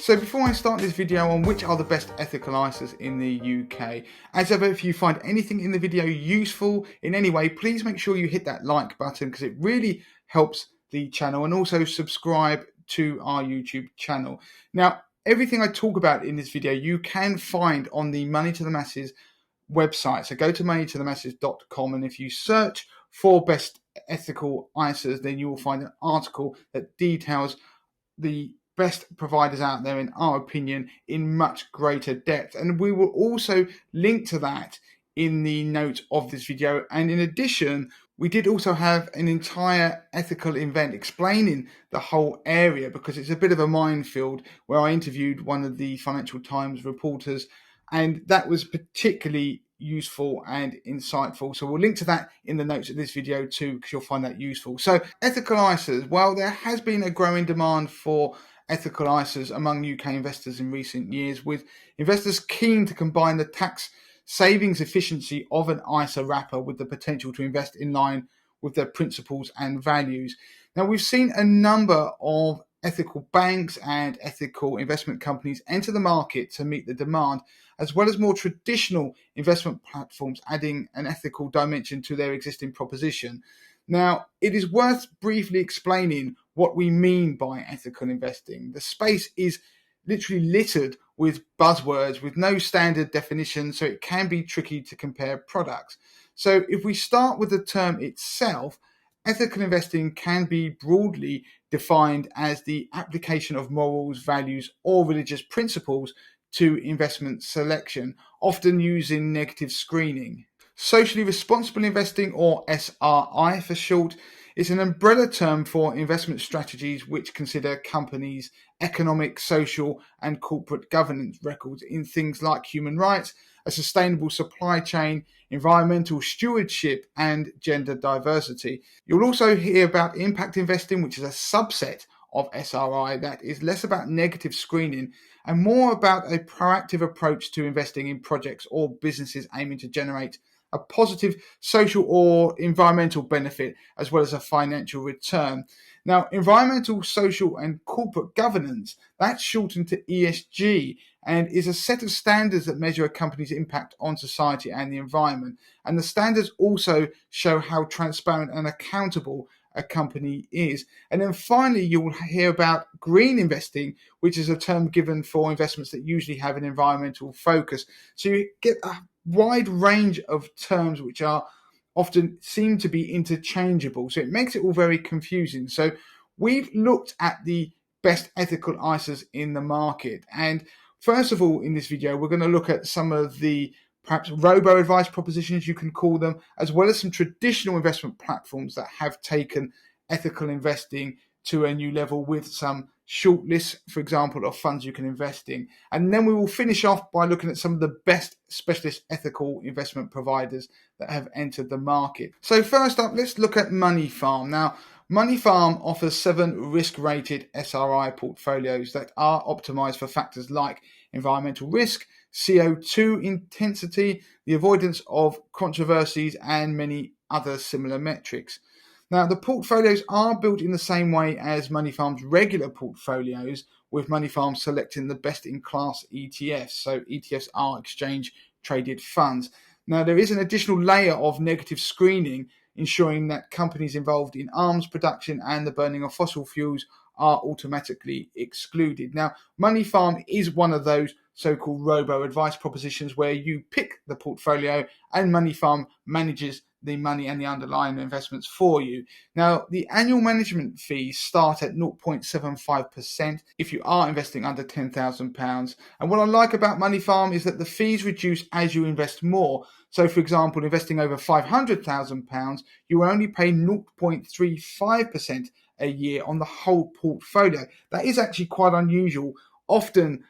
So before I start this video on which are the best ethical ISAs in the UK, as ever, if you find anything in the video useful in any way, please make sure you hit that like button because it really helps the channel, and also subscribe to our YouTube channel. Now, everything I talk about in this video you can find on the Money to the Masses website. So go to moneytothemasses.com, and if you search for best ethical ISAs, then you will find an article that details the best providers out there, in our opinion, in much greater depth. And we will also link to that in the notes of this video. And in addition, we did also have an entire ethical event explaining the whole area, because it's a bit of a minefield, where I interviewed one of the Financial Times reporters, and that was particularly useful and insightful. So we'll link to that in the notes of this video too, because you'll find that useful. So ethical ISAs, well, there has been a growing demand for ethical ISAs among UK investors in recent years, with investors keen to combine the tax savings efficiency of an ISA wrapper with the potential to invest in line with their principles and values. Now, we've seen a number of ethical banks and ethical investment companies enter the market to meet the demand, as well as more traditional investment platforms adding an ethical dimension to their existing proposition. Now, it is worth briefly explaining what we mean by ethical investing. The space is literally littered with buzzwords with no standard definition, so it can be tricky to compare products. So if we start with the term itself, ethical investing can be broadly defined as the application of morals, values, or religious principles to investment selection, often using negative screening. Socially responsible investing, or SRI for short, is an umbrella term for investment strategies which consider companies' economic, social, and corporate governance records in things like human rights, a sustainable supply chain, environmental stewardship, and gender diversity. You'll also hear about impact investing, which is a subset of SRI that is less about negative screening and more about a proactive approach to investing in projects or businesses aiming to generate a positive social or environmental benefit, as well as a financial return. Now, environmental, social, and corporate governance, that's shortened to ESG, and is a set of standards that measure a company's impact on society and the environment. And the standards also show how transparent and accountable a company is. And then finally, you'll hear about green investing, which is a term given for investments that usually have an environmental focus. So you get a wide range of terms which are often seem to be interchangeable. So it makes it all very confusing. So we've looked at the best ethical ISAs in the market. And first of all, in this video, we're going to look at some of the perhaps robo-advice propositions, you can call them, as well as some traditional investment platforms that have taken ethical investing to a new level with some short lists, for example, of funds you can invest in. And then we will finish off by looking at some of the best specialist ethical investment providers that have entered the market. So first up, let's look at Moneyfarm. Now, Moneyfarm offers 7 risk-rated SRI portfolios that are optimized for factors like environmental risk, CO2 intensity, the avoidance of controversies, and many other similar metrics. Now, the portfolios are built in the same way as Moneyfarm's regular portfolios, with Moneyfarm selecting the best-in-class ETFs. So ETFs are exchange-traded funds. Now, there is an additional layer of negative screening, ensuring that companies involved in arms production and the burning of fossil fuels are automatically excluded. Now, Moneyfarm is one of those so-called robo-advice propositions where you pick the portfolio and Moneyfarm manages the money and the underlying investments for you. Now, the annual management fees start at 0.75% if you are investing under £10,000. And what I like about Moneyfarm is that the fees reduce as you invest more. So, for example, investing over £500,000, you will only pay 0.35% a year on the whole portfolio. That is actually quite unusual. Often,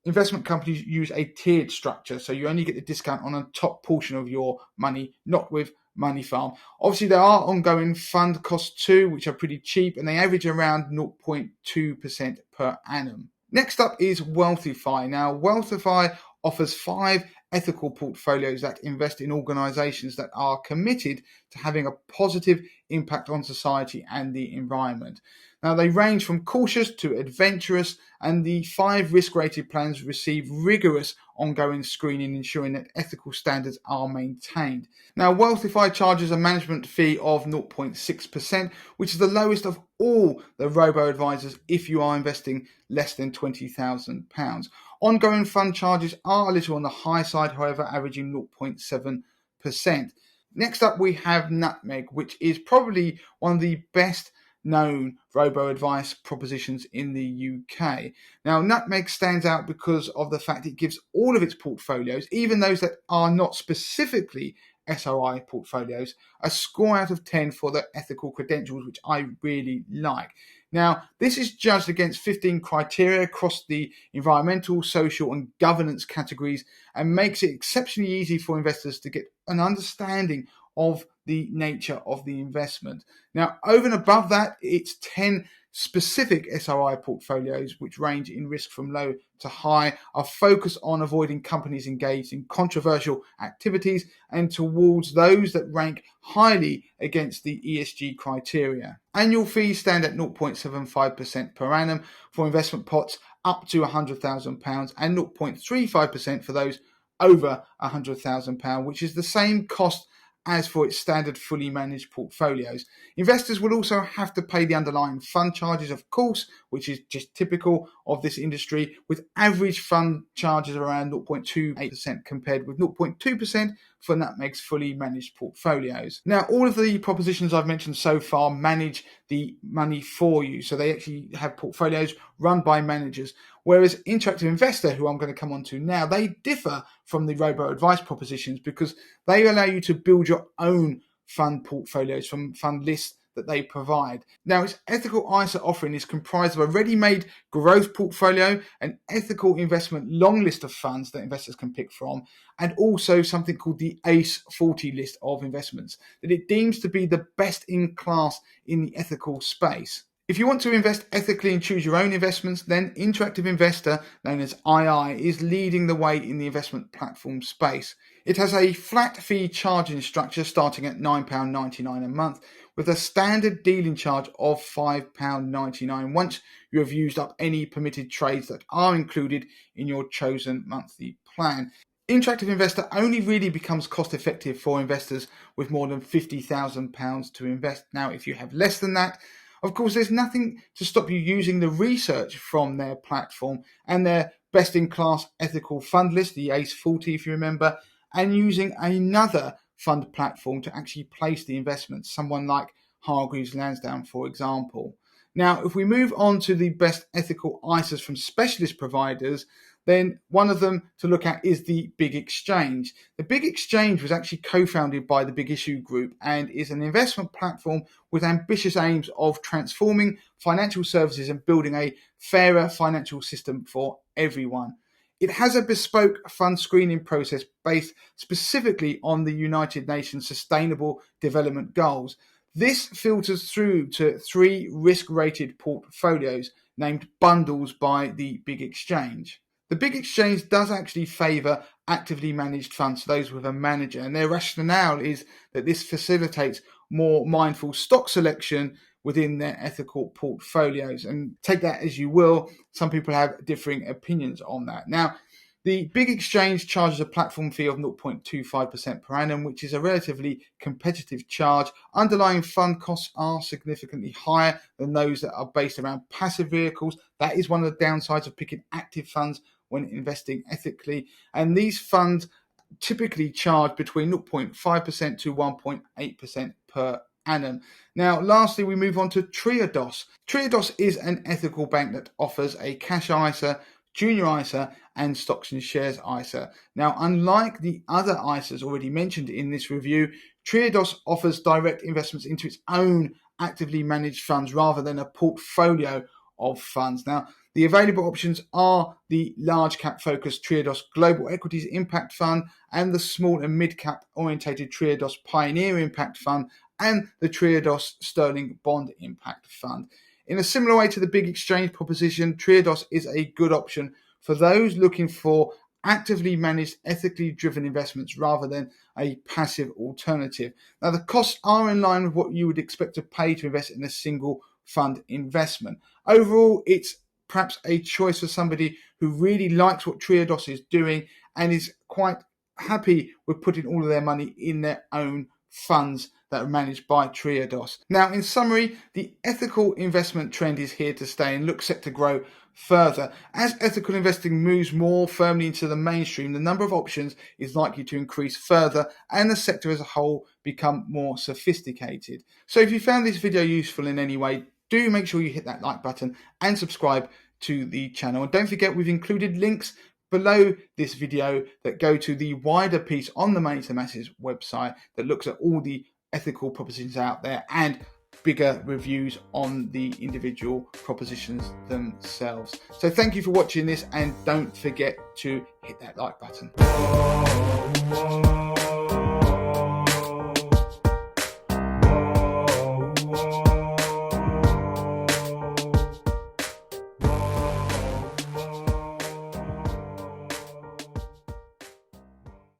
investment companies use a tiered structure, so you only get the discount on a top portion of your money, not with Moneyfarm. Obviously, there are ongoing fund costs too, which are pretty cheap, and they average around 0.2% per annum. Next up is Wealthify. Now, Wealthify offers 5 ethical portfolios that invest in organizations that are committed to having a positive impact on society and the environment. Now, they range from cautious to adventurous, and the 5 risk-rated plans receive rigorous ongoing screening, ensuring that ethical standards are maintained. Now, Wealthify charges a management fee of 0.6%, which is the lowest of all the robo-advisors if you are investing less than £20,000. Ongoing fund charges are a little on the high side, however, averaging 0.7%. Next up, we have Nutmeg, which is probably one of the best known robo-advice propositions in the UK. Now, Nutmeg stands out because of the fact it gives all of its portfolios, even those that are not specifically SRI portfolios, a score out of 10 for their ethical credentials, which I really like. Now, this is judged against 15 criteria across the environmental, social, and governance categories and makes it exceptionally easy for investors to get an understanding of the nature of the investment. Now, over and above that, it's 10 specific SRI portfolios, which range in risk from low to high, are focused on avoiding companies engaged in controversial activities and towards those that rank highly against the ESG criteria. Annual fees stand at 0.75% per annum for investment pots up to £100,000 and 0.35% for those over £100,000, which is the same cost as for its standard fully managed portfolios. Investors will also have to pay the underlying fund charges, of course, which is just typical of this industry, with average fund charges around 0.28% compared with 0.2% for Nutmeg's fully managed portfolios. Now, all of the propositions I've mentioned so far manage the money for you. So they actually have portfolios run by managers. Whereas Interactive Investor, who I'm going to come on to now, they differ from the robo-advice propositions because they allow you to build your own fund portfolios from fund lists that they provide. Now, its ethical ISA offering is comprised of a ready-made growth portfolio, an ethical investment long list of funds that investors can pick from, and also something called the ACE 40 list of investments that it deems to be the best in class in the ethical space. If you want to invest ethically and choose your own investments, then Interactive Investor, known as II, is leading the way in the investment platform space. It has a flat fee charging structure starting at £9.99 a month, with a standard dealing charge of £5.99 once you have used up any permitted trades that are included in your chosen monthly plan. Interactive Investor only really becomes cost effective for investors with more than £50,000 to invest. Now, if you have less than that, of course, there's nothing to stop you using the research from their platform and their best-in-class ethical fund list, the ACE 40 if you remember, and using another fund platform to actually place the investments, someone like Hargreaves Lansdowne, for example. Now, if we move on to the best ethical ISAs from specialist providers, then one of them to look at is the Big Exchange. The Big Exchange was actually co-founded by the Big Issue Group and is an investment platform with ambitious aims of transforming financial services and building a fairer financial system for everyone. It has a bespoke fund screening process based specifically on the United Nations Sustainable Development Goals. This filters through to 3 risk-rated portfolios named bundles by the Big Exchange. The Big Exchange does actually favour actively managed funds, those with a manager, and their rationale is that this facilitates more mindful stock selection within their ethical portfolios. And take that as you will, some people have differing opinions on that. Now, the Big Exchange charges a platform fee of 0.25% per annum, which is a relatively competitive charge. Underlying fund costs are significantly higher than those that are based around passive vehicles. That is one of the downsides of picking active funds when investing ethically. And these funds typically charge between 0.5% to 1.8% per annum. Now, lastly, we move on to Triodos. Triodos is an ethical bank that offers a cash ISA, junior ISA, and stocks and shares ISA. Now, unlike the other ISAs already mentioned in this review, Triodos offers direct investments into its own actively managed funds rather than a portfolio of funds. Now, the available options are the large cap focused Triodos Global Equities Impact Fund and the small and mid cap orientated Triodos Pioneer Impact Fund and the Triodos Sterling Bond Impact Fund. In a similar way to the Big Exchange proposition, Triodos is a good option for those looking for actively managed, ethically driven investments rather than a passive alternative. Now, the costs are in line with what you would expect to pay to invest in a single fund investment. Overall, it's perhaps a choice for somebody who really likes what Triodos is doing and is quite happy with putting all of their money in their own funds that are managed by Triodos. Now, in summary, the ethical investment trend is here to stay and looks set to grow further. As ethical investing moves more firmly into the mainstream, the number of options is likely to increase further and the sector as a whole become more sophisticated. So if you found this video useful in any way, do make sure you hit that like button and subscribe to the channel. And don't forget, we've included links below this video that go to the wider piece on the Money to Masses website that looks at all the ethical propositions out there and bigger reviews on the individual propositions themselves. So thank you for watching this, and don't forget to hit that like button.